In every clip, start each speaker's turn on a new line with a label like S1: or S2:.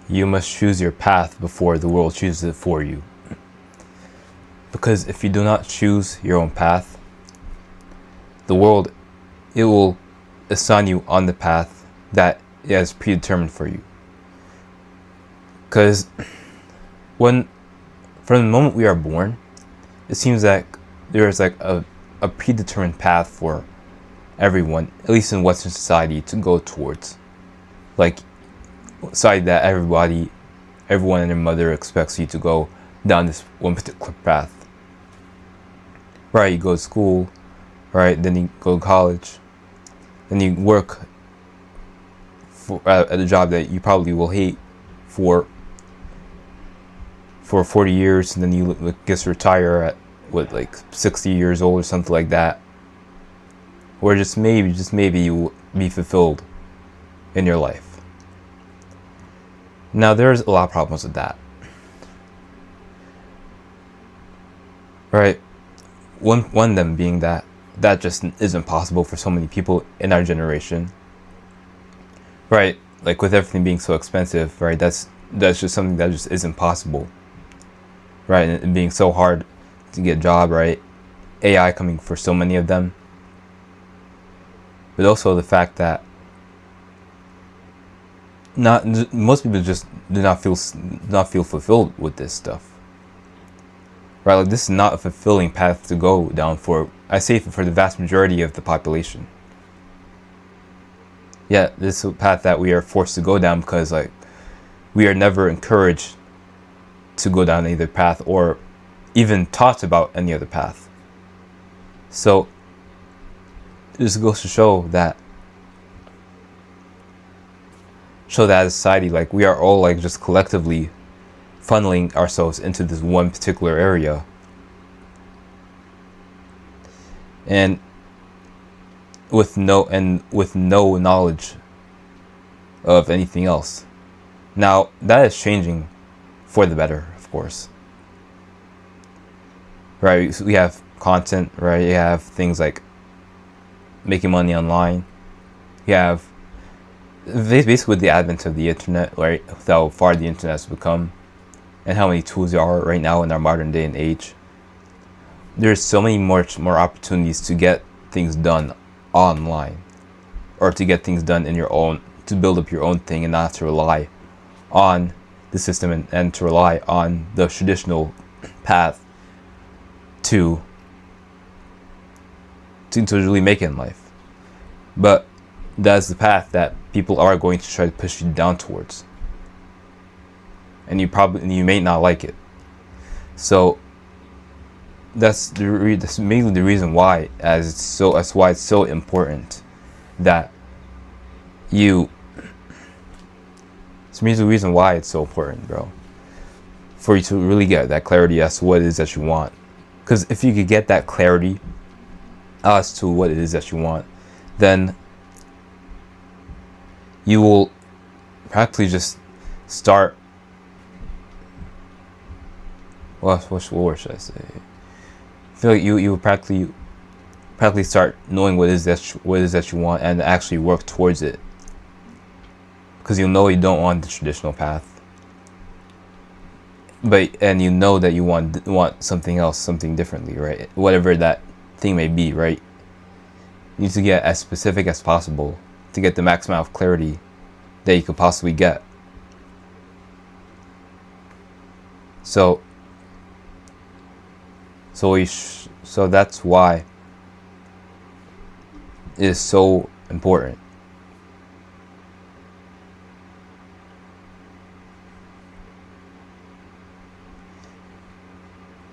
S1: You must choose your path before the world chooses it for you. Because if you do not choose your own path, the world, it will assign you on the path that it has predetermined for you. Because from the moment we are born, it seems like there is like a predetermined path for everyone, at least in Western society, to go towards. Like, society that everyone and their mother expects you to go down this one particular path. Right, you go to school, right, then you go to college, then you work at a job that you probably will hate for 40 years, and then you guess retire at like 60 years old or something like that, or just maybe you will be fulfilled in your life. Now there's a lot of problems with that, right? One of them being that just isn't possible for so many people in our generation, right? Like with everything being so expensive, right? That's just something that just isn't possible, right? And being so hard to get a job, right? AI coming for so many of them, but also the fact that most people just do not feel fulfilled with this stuff, right? Like, this is not a fulfilling path to go down for the vast majority of the population. Yeah, this is a path that we are forced to go down because, like, we are never encouraged to go down either path or even taught about any other path. So this goes to show that as a society, like, we are all like just collectively funneling ourselves into this one particular area, and with no knowledge of anything else. Now that is changing for the better, of course, right? So we have content, right? You have things like making money online. You have basically with the advent of the internet, right? How far the internet has become and how many tools there are right now in our modern day and age. There's so many more opportunities to get things done online, or to get things done to build up your own thing and not to rely on the system and to rely on the traditional path to really make it in life. But that's the path that people are going to try to push you down towards, and you may not like it. So that's mainly the reason why, that's why it's so important that it's mainly the reason why it's so important, bro, for you to really get that clarity as to what it is that you want. Because if you could get that clarity as to what it is that you want, then you will practically just start. What should I say? I feel like you will practically start knowing what it is that you want, and actually work towards it. Because you know you don't want the traditional path, and you know that you want something else, something differently, right? Whatever that thing may be, right? You need to get as specific as possible to get the maximum amount of clarity that you could possibly get. So that's why it is so important.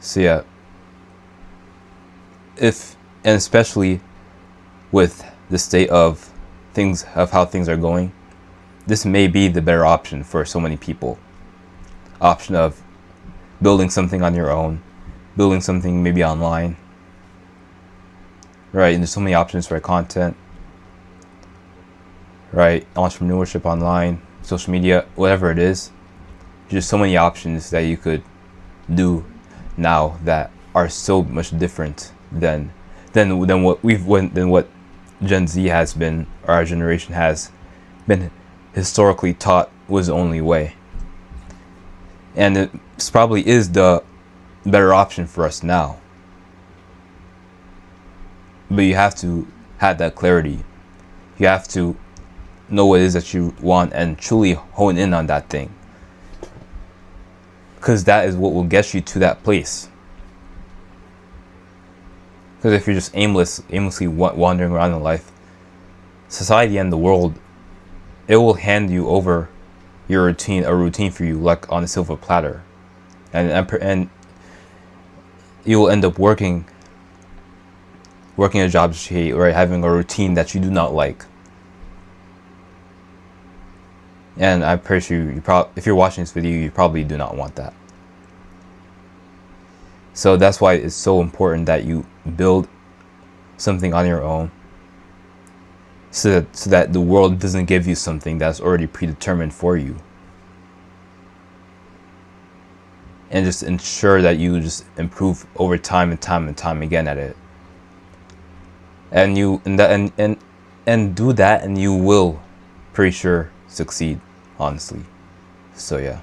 S1: So yeah, and especially with the state of things, of how things are going, this may be the better option for so many people. Option of building something on your own, building something maybe online, right? And there's so many options for content, right? Entrepreneurship online, social media, whatever it is. There's so many options that you could do now that are so much different than what Gen Z has been, or our generation has been historically taught was the only way. And it probably is the better option for us now. But you have to have that clarity. You have to know what it is that you want and truly hone in on that thing. Because that is what will get you to that place. Because if you're just aimlessly wandering around in life, society and the world, it will hand you over a routine for you, like on a silver platter, and you will end up working a job that you hate, or having a routine that you do not like. And I'm pretty sure if you're watching this video, you probably do not want that. So that's why it's so important that you build something on your own, so that the world doesn't give you something that's already predetermined for you. And just ensure that you just improve over time and time again at it. And and do that, and you will, pretty sure, succeed, honestly. So yeah.